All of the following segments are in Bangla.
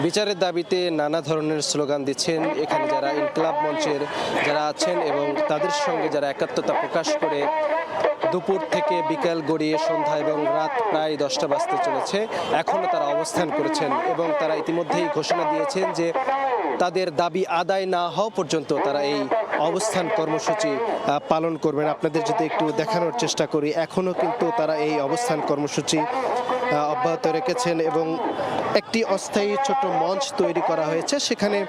বিচারের দাবিতে নানা ধরনের স্লোগান দিচ্ছেন এখানে যারা ইনকিলাব মঞ্চের যারা আছেন এবং তাদের সঙ্গে যারা একাত্মতা প্রকাশ করে দুপুর থেকে বিকাল গড়িয়ে সন্ধ্যা এবং রাত প্রায় 10টা বাজতে চলেছে, এখনও তারা অবস্থান করেছেন এবং তারা ইতিমধ্যেই ঘোষণা দিয়েছেন যে তাদের দাবি আদায় না হওয়া পর্যন্ত তারা এই অবস্থান কর্মসূচি পালন করবেন। আপনাদের যদি একটু দেখানোর চেষ্টা করি, এখনও কিন্তু তারা এই অবস্থান কর্মসূচি অব্যাহত রেখেছেন এবং একটি অস্থায়ী ছোট মঞ্চ তৈরি করা হয়েছে। সেখানে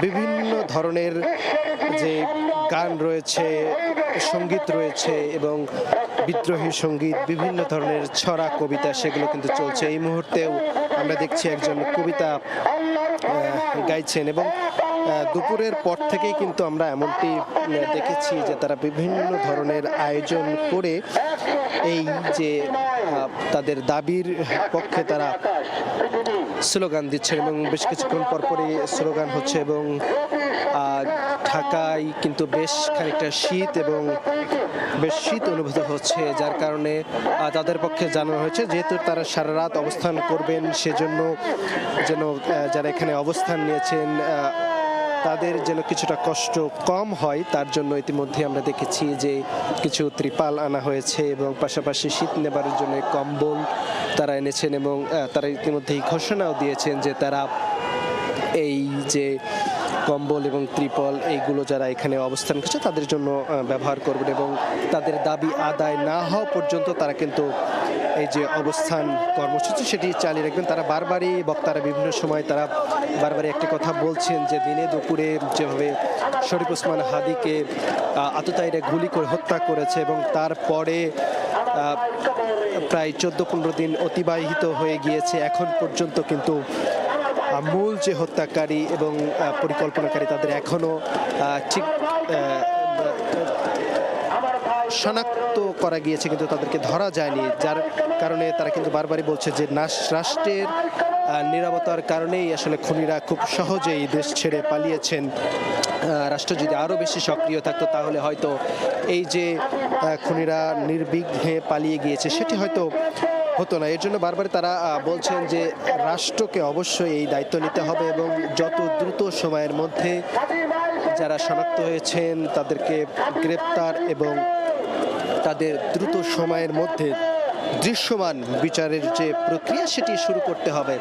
বিভিন্ন ধরনের যে গান রয়েছে, সঙ্গীত রয়েছে এবং বিদ্রোহী সঙ্গীত, বিভিন্ন ধরনের ছড়া কবিতা সেগুলো কিন্তু চলছে। এই মুহূর্তেও আমরা দেখছি একজন কবিতা গাইছেন এবং দুপুরের পর থেকেই কিন্তু আমরা এমনটি দেখেছি যে তারা বিভিন্ন ধরনের আয়োজন করে এই যে তাদের দাবির পক্ষে তারা স্লোগান দিচ্ছেন এবং বেশ কিছুক্ষণ পরপরই স্লোগান হচ্ছে এবং ঢাকায় কিন্তু বেশ খানিকটা শীত এবং বেশ শীত অনুভূত হচ্ছে, যার কারণে তাদের পক্ষে জানানো হয়েছে যেহেতু তারা সারা রাত অবস্থান করবেন, সেজন্য যেন যারা এখানে অবস্থান নিয়েছেন তাদের যেন কিছুটা কষ্ট কম হয়, তার জন্য ইতিমধ্যে আমরা দেখেছি যে কিছু ত্রিপাল আনা হয়েছে এবং পাশাপাশি শীত নেবার জন্য কম্বল তারা এনেছেন এবং তারা ইতিমধ্যেই ঘোষণাও দিয়েছেন যে তারা এই যে কম্বল এবং ত্রিপল এইগুলো যারা এখানে অবস্থান করছে তাদের জন্য ব্যবহার করবেন এবং তাদের দাবি আদায় না হওয়া পর্যন্ত তারা কিন্তু এই যে অবস্থান কর্মসূচি সেটি চালিয়ে রাখবেন। তারা বারবারই বক্তারা বিভিন্ন সময় তারা বারবারই একটি কথা বলছেন যে দিনে দুপুরে যেভাবে শরীফ ওসমান হাদিকে আততায়ীরা গুলি করে হত্যা করেছে এবং তারপরে প্রায় 14-15 দিন অতিবাহিত হয়ে গিয়েছে, এখন পর্যন্ত কিন্তু মূল যে হত্যাকারী এবং পরিকল্পনাকারী তাদের এখনো ঠিক শনাক্ত করা গিয়েছে কিন্তু তাদেরকে ধরা যায়নি, যার কারণে তারা কিন্তু বারবারই বলছে যে রাষ্ট্রের নিরাপত্তার কারণেই আসলে খুনিরা খুব সহজেই দেশ ছেড়ে পালিয়েছেন। রাষ্ট্র যদি আরও বেশি সক্রিয় থাকতো তাহলে হয়তো এই যে খুনিরা নির্বিঘ্নে পালিয়ে গিয়েছে সেটি হয়তো হতো না। এর জন্য বারবার তারা বলছেন যে রাষ্ট্রকে অবশ্যই এই দায়িত্ব নিতে হবে এবং যত দ্রুত সময়ের মধ্যে যারা শনাক্ত হয়েছেন তাদেরকে গ্রেপ্তার এবং তাদের দ্রুত সময়ের মধ্যে দৃশ্যমান বিচারের যে প্রক্রিয়া সেটি শুরু করতে হবে।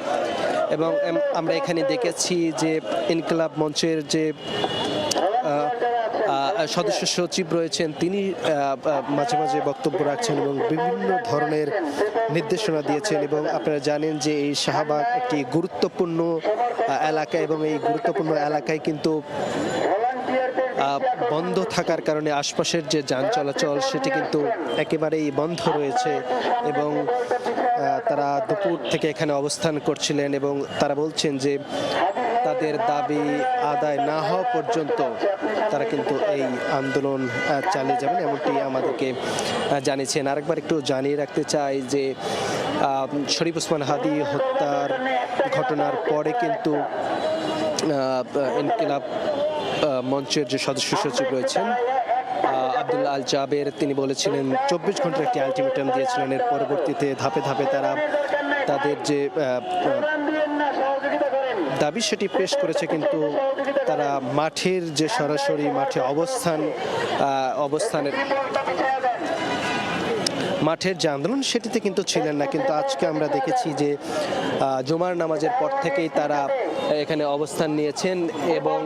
এবং আমরা এখানে দেখেছি যে ইনকিলাব মঞ্চের যে সদস্য সচিব রয়েছেন তিনি মাঝে মাঝে বক্তব্য রাখছেন এবং বিভিন্ন ধরনের নির্দেশনা দিয়েছেন এবং আপনারা জানেন যে এই শাহবাগ একটি গুরুত্বপূর্ণ এলাকা এবং এই গুরুত্বপূর্ণ এলাকায় কিন্তু বন্ধ থাকার কারণে আশপাশের যে যান চলাচল সেটি কিন্তু একেবারেই বন্ধ রয়েছে এবং তারা দুপুর থেকে এখানে অবস্থান করছিলেন এবং তারা বলছেন যে তাদের দাবি আদায় না হওয়া পর্যন্ত তারা কিন্তু এই আন্দোলন চালিয়ে যাবেন, এমনটি আমাদেরকে জানিয়েছেন। আরেকবার একটু জানিয়ে রাখতে চাই যে শরীফ ওসমান হাদি হত্যার ঘটনার পরে কিন্তু ইনকিলাব মঞ্চের যে সদস্য সচিব রয়েছেন আব্দুল্লাহ আল জাবের তিনি বলেছিলেন 24 ঘন্টার একটি আলটিমেটাম দিয়েছিলেন। এর পরবর্তীতে ধাপে ধাপে তারা তাদের যে দাবি সেটি পেশ করেছে, কিন্তু তারা মাঠের যে সরাসরি মাঠে অবস্থানের মাঠের যে আন্দোলন সেটিতে কিন্তু ছিলেন না। কিন্তু আজকে আমরা দেখেছি যে জুমার নামাজের পর থেকেই তারা এখানে অবস্থান নিয়েছেন এবং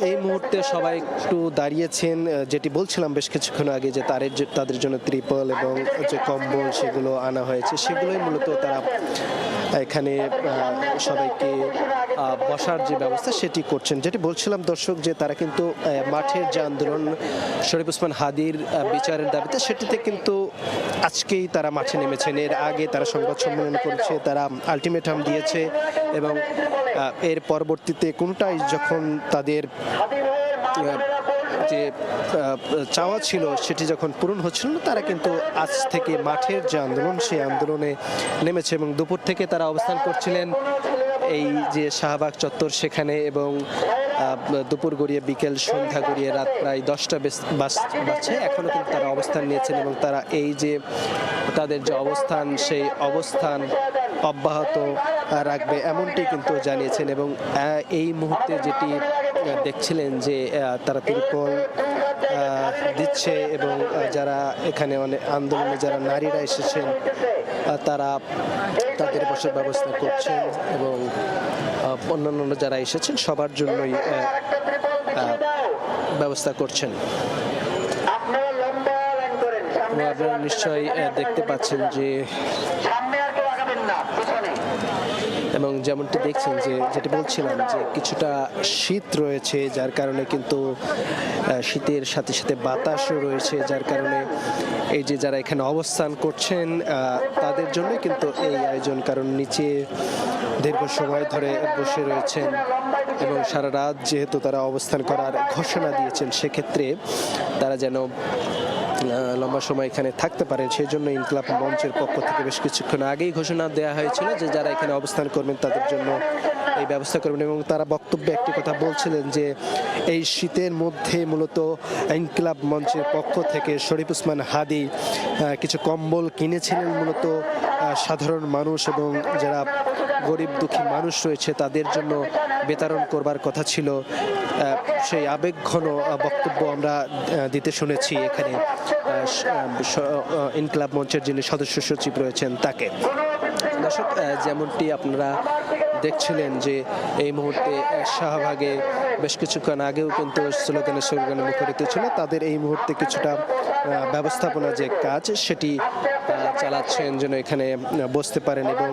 এই মুহূর্তে সবাই একটু দাঁড়িয়েছেন, যেটি বলছিলাম বেশ কিছুক্ষণ আগে যে তাদের জন্য ত্রিপল এবং যে কম্বল সেগুলো আনা হয়েছে, সেগুলোই মূলত তারা এখানে সবাইকে বসার যে ব্যবস্থা সেটি করছেন। যেটি বলছিলাম দর্শক যে তারা কিন্তু মাঠের যে আন্দোলন শরীফ ওসমান হাদির বিচারের দাবিতে সেটিতে কিন্তু আজকেই তারা মাঠে নেমেছেন। এর আগে তারা সংবাদ সম্মেলন করেছে, তারা আলটিমেটাম দিয়েছে এবং এর পরবর্তীতে কোনটাই যখন তাদের যে চাওয়া ছিল সেটি যখন পূরণ হচ্ছিল না, তারা কিন্তু আজ থেকে মাঠের যে আন্দোলন সেই আন্দোলনে নেমেছে এবং দুপুর থেকে তারা অবস্থান করছিলেন এই যে শাহবাগ চত্বর সেখানে এবং দুপুর গড়িয়ে বিকেল, সন্ধ্যা গড়িয়ে রাত প্রায় 10টা বাজছে, এখনও কিন্তু তারা অবস্থান নিয়েছেন এবং তারা এই যে তাদের যে অবস্থান সেই অবস্থান অব্যাহত রাখবে এমনটি কিন্তু জানিয়েছেন। এবং এই মুহূর্তে যেটি দেখছিলেন যে তারা তিরপল দিচ্ছে এবং যারা এখানে অনেক আন্দোলনে যারা নারীরা এসেছেন তারা তাদের বসার ব্যবস্থা করছেন এবং অন্যান্য যারা এসেছেন সবার জন্যই ব্যবস্থা করছেন। আপনারা নিশ্চয়ই দেখতে পাচ্ছেন যে এবং যেমনটি দেখছেন যে যেটি বলছিলাম যে কিছুটা শীত রয়েছে, যার কারণে কিন্তু শীতের সাথে সাথে বাতাসও রয়েছে, যার কারণে এই যে যারা এখানে অবস্থান করছেন তাদের জন্য কিন্তু এই আয়োজন, কারণ নিচে দীর্ঘ সময় ধরে বসে রয়েছেন এবং সারা রাত যেহেতু তারা অবস্থান করার ঘোষণা দিয়েছেন, সেক্ষেত্রে তারা যেন লম্বা সময় এখানে থাকতে পারেন সেই জন্য ইনকিলাব মঞ্চের পক্ষ থেকে বেশ কিছুক্ষণ আগেই ঘোষণা দেওয়া হয়েছিল যে যারা এখানে অবস্থান করবেন তাদের জন্য এই ব্যবস্থা করবেন। এবং তারা বক্তব্যে একটি কথা বলছিলেন যে এই শীতের মধ্যে মূলত ইনকিলাব মঞ্চের পক্ষ থেকে শরীফ ওসমান হাদী কিছু কম্বল কিনেছিলেন মূলত সাধারণ মানুষ এবং যারা গরিব দুঃখী মানুষ রয়েছে তাদের জন্য বিতরণ করবার কথা ছিল। সেই আবেগঘন বক্তব্য আমরা দিতে শুনেছি এখানে ইনকিলাব মঞ্চের যিনি সদস্য সচিব রয়েছেন তাকে। দর্শক, যেমনটি আপনারা দেখছিলেন যে এই মুহূর্তে শাহবাগে বেশ কিছুক্ষণ আগেও কিন্তু স্লোগানে মুখরিত ছিল, তাদের এই মুহূর্তে কিছুটা ব্যবস্থাপনা যে কাজ সেটি চালাচ্ছেন যেন এখানে বসতে পারেন। এবং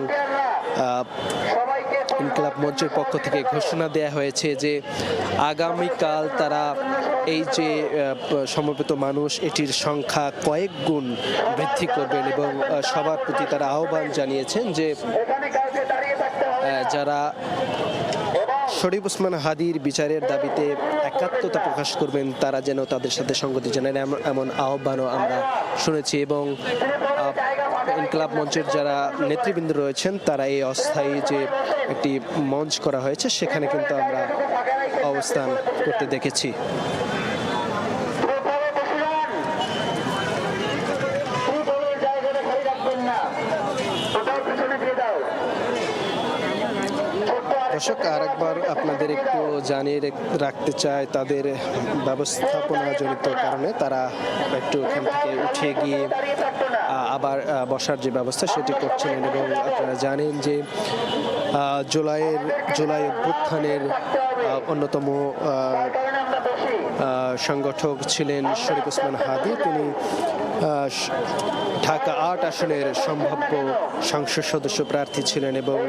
ইনকিলাব মঞ্চের পক্ষ থেকে ঘোষণা দেয়া হয়েছে যে আগামীকাল তারা এই যে সমবেত মানুষ এটির সংখ্যা কয়েক গুণ বৃদ্ধি করবেন এবং সবার প্রতি তারা আহ্বান জানিয়েছেন যে যারা শরীফ ওসমান হাদীর বিচারের দাবিতে একাত্মতা প্রকাশ করবেন তারা যেন তাদের সাথে সংগতি জানান, এমন আহ্বানও আমরা শুনেছি। এবং ইনকিলাব মঞ্চের যারা নেতৃবৃন্দ রয়েছেন তারা এই অস্থায়ী যে একটি মঞ্চ করা হয়েছে সেখানে কিন্তু আমরা অবস্থান করতে দেখেছি। দর্শক, আরেকবার আপনাদের একটু জানিয়ে রাখতে চাই তাদের ব্যবস্থাপনাজনিত কারণে তারা একটু এখান থেকে উঠে গিয়ে আবার বসার যে ব্যবস্থা সেটি করছিলেন। এবং আপনারা জানেন যে জুলাই অভ্যুত্থানের অন্যতম সংগঠক ছিলেন শরীফ ওসমান হাদী। তিনি ঢাকা ৮ আসনের সম্ভাব্য সংসদ সদস্য প্রার্থী ছিলেন এবং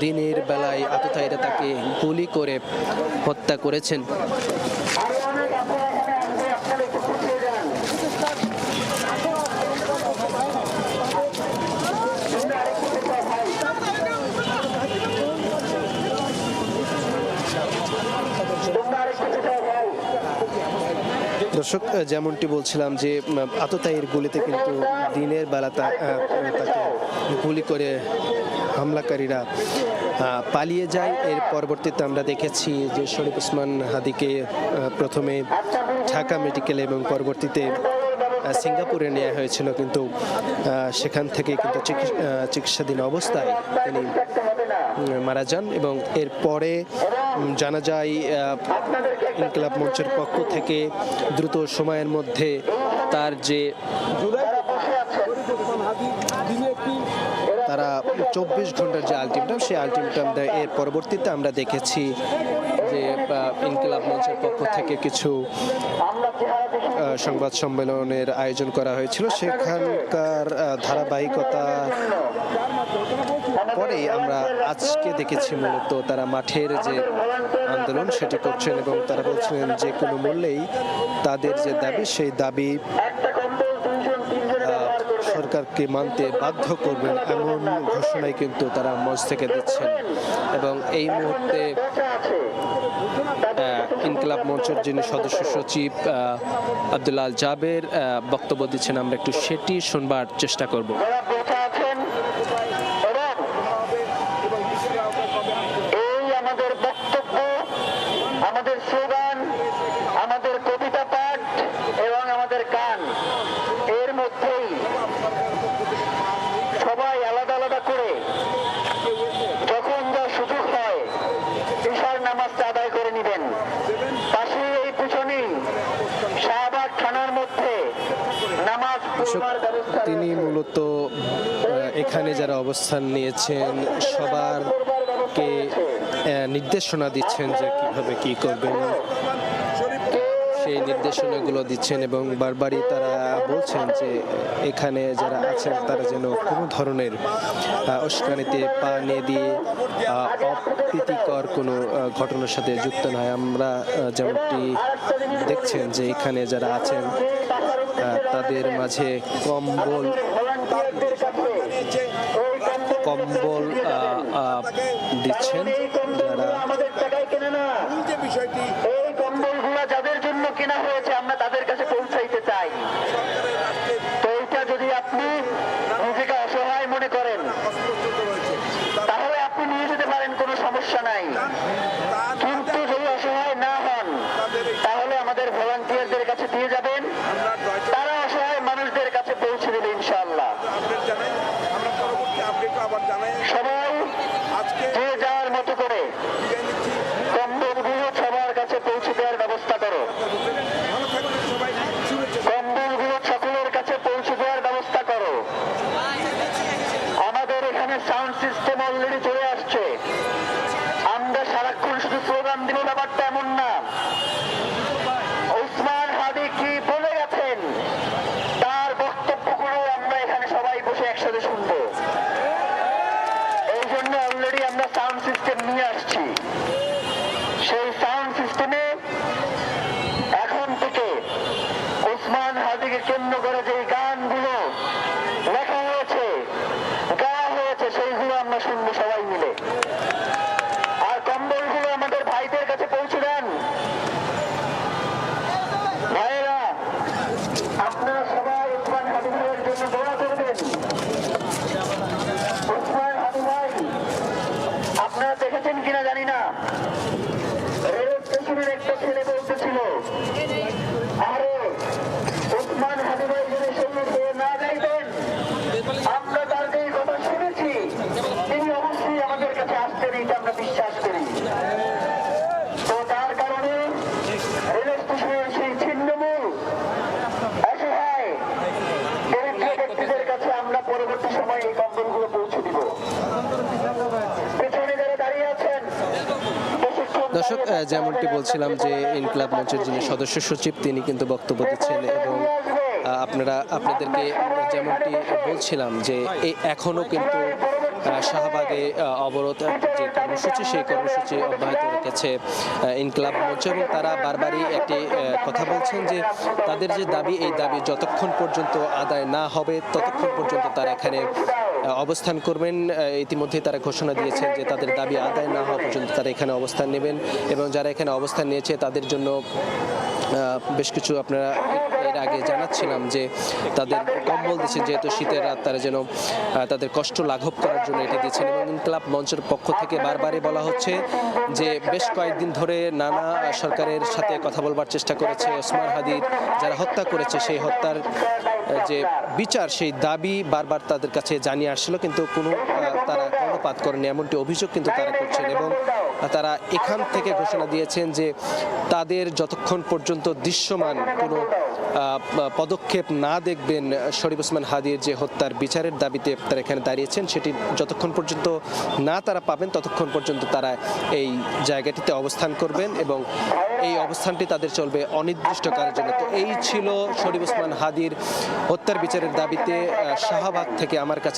দিনের বেলায় আততায়ীরা তাকে গুলি করে হত্যা করেছেন। দর্শক, যেমনটি বলছিলাম যে আততায়ীর গুলিতে কিন্তু দিনের বেলা তাকে গুলি করে হামলাকারীরা পালিয়ে যায়। এর পরবর্তীতে আমরা দেখেছি যে শরীফ ওসমান হাদীকে প্রথমে ঢাকা মেডিকেলে এবং পরবর্তীতে সিঙ্গাপুরে নেওয়া হয়েছিল, কিন্তু সেখান থেকে কিন্তু চিকিৎসাধীন অবস্থায় তিনি মারা যান। এবং এরপরে জানা যায় ইনকিলাব মঞ্চের পক্ষ থেকে দ্রুত সময়ের মধ্যে তার যে তারা 24 ঘন্টার যে আলটিমেটাম সেই আলটিমেটাম দেয়। এর পরবর্তীতে আমরা দেখেছি যে ইনকিলাব মঞ্চের পক্ষ থেকে কিছু সংবাদ সম্মেলনের আয়োজন করা হয়েছিল, সেখানকার ধারাবাহিকতা পরেই আমরা আজকে দেখেছি মূলত তারা মাঠের যে আন্দোলন সেটি করছেন এবং তারা বলছিলেন যে কোনো মূল্যেই তাদের যে দাবি সেই দাবি সরকারকে মানতে বাধ্য করবেন এমন ঘোষণাই কিন্তু তারা মঞ্চ থেকে দিচ্ছেন। এবং এই মুহূর্তে ইনকিলাব মঞ্চের যিনি সদস্য সচিব আব্দুল্লাহ আল জাবের বক্তব্য দিচ্ছেন, আমরা একটু সেটি শুনবার চেষ্টা করব। এই আমাদের বক্তব্য মূলত এখানে যারা অবস্থান নিয়েছেন সবারকে নির্দেশনা দিচ্ছেন যে কিভাবে কি করবেন, সেই নির্দেশনাগুলো দিচ্ছেন এবং বারবারই তারা বলছেন যে এখানে যারা আছেন তারা যেন কোনো ধরনের উস্কানিতে পা নিয়ে দিয়ে অপ্রীতিকর কোনো ঘটনার সাথে যুক্ত নয়। আমরা যেমনটি দেখছেন যে এখানে যারা আছেন তাদের মাঝে কম্বল দিচ্ছেন যারা যাদের জন্য কেনা হয়েছে আমরা তাদের কাছে পৌঁছাইতে চাই। তো এইটা যদি আপনি নিজেকে অসহায় মনে করেন তাহলে আপনি নিয়ে যেতে পারেন, কোনো সমস্যা নাই। কিন্তু যদি অসহায় না হন তাহলে আমাদের ভলান্টিয়ারদের কাছে দিয়ে যাবেন, তারা অসহায় মানুষদের কাছে পৌঁছে দেবে ইনশাআল্লাহ। সবাই যে যাওয়ার মতো করে কম্বলগুলো সবার কাছে পৌঁছে দেওয়ার ব্যবস্থা করো। কম্বলগুলো সকলের কাছে পৌঁছে দেওয়ার ব্যবস্থা করো। আমাদের এখানে সাউন্ড সিস্টেম অলরেডি চলে আসছে। আমরা সারাক্ষণ শুধু স্লোগান দিব ব্যাপারটা এমন না। ওসমান হাদি কি বলে গেছেন তার বক্তব্যগুলো আমরা এখানে সবাই বসে একসাথে শুনবো। এই জন্য অলরেডি আমরা সাউন্ড সিস্টেম নিয়ে আসছি। সেই সাউন্ড সিস্টেমে এখন থেকে ওসমান হাদিকে কেন্দ্র করে যে গানগুলো লেখা হয়েছে, গাওয়া হয়েছে, সেইগুলো আমরা শুনবো সবাই মিলে। আর কম্বলগুলো আমাদের ভাইদের কাছে পৌঁছে দেন। ভাইয়েরা, আপনারা সবাই ওসমান হাদি ভাইয়ের জন্য দোয়া করবেন। ওসমান হাদি ভাই আপনারা দেখেছেন কিনা জানি না, রেল স্টেশনের একটা ছেলে বলতেছিল, আরে ওসমান হাদি ভাই যদি সঙ্গে না যাইতেন, আমরা তার যে কথা শুনেছি তিনি অবশ্যই আমাদের কাছে আসতেন, এটা আমরা বিশ্বাস করি। তো তার কারণে রেল স্টেশনের সেই ছিন্নমূল অসহায় দরিদ্র ব্যক্তিদের কাছে আমরা পরবর্তী সময়ে এই কম্বলগুলো পৌঁছে দিব। পেছনে যারা দাঁড়িয়ে আছেন, দর্শক, যেমনটি বলছিলাম যে ইনকিলাব মঞ্চের যিনি সদস্য সচিব তিনি কিন্তু বক্তব্য দিচ্ছেন এবং আপনাদেরকে যেমনটি বলছিলাম যে এখনো কিন্তু শাহবাগে অবরোধ যে কর্মসূচি, সেই কর্মসূচি অব্যাহত রেখেছে ইনকিলাব মঞ্চ এবং তারা বারবারই একটি কথা বলছেন যে তাদের যে দাবি, এই দাবি যতক্ষণ পর্যন্ত আদায় না হবে ততক্ষণ পর্যন্ত তারা এখানে অবস্থান করবেন। ইতিমধ্যে তারা ঘোষণা দিয়েছেন যে তাদের দাবি আদায় না হওয়া পর্যন্ত তারা এখানে অবস্থান নেবেন এবং যারা এখানে অবস্থান নিয়েছে তাদের জন্য বেশ কিছু আপনারা এর আগে জানাচ্ছিলাম যে তাদের কম্বল দিচ্ছেন, যেহেতু শীতের রাত তারা যেন তাদের কষ্ট লাঘব করার জন্য এটি দিচ্ছেন। এবং ইনকিলাব মঞ্চের পক্ষ থেকে বারবারই বলা হচ্ছে যে বেশ কয়েকদিন ধরে নানা সরকারের সাথে কথা বলবার চেষ্টা করেছে, ওসমান হাদির যারা হত্যা করেছে সেই হত্যার যে বিচার, সেই দাবি বারবার তাদের কাছে জানিয়ে আসছিল, কিন্তু তারা কর্ণপাত করেনি, এমনটি অভিযোগ কিন্তু তারা করছেন। এবং তারা এখান থেকে ঘোষণা দিয়েছেন যে তাদের যতক্ষণ পর্যন্ত দৃশ্যমান কোনো পদক্ষেপ না দেখবেন শরীফ ওসমান হাদির যে হত্যার বিচারের দাবিতে তারা এখানে দাঁড়িয়েছেন, সেটি যতক্ষণ পর্যন্ত না তারা পাবেন ততক্ষণ পর্যন্ত তারা এই জায়গাটিতে অবস্থান করবেন এবং এই অবস্থানটি তাদের চলবে অনির্দিষ্টকালের জন্য। তো এই ছিল শরীফ ওসমান হাদির হত্যার বিচারের দাবিতে শাহবাগ থেকে আমার কাছে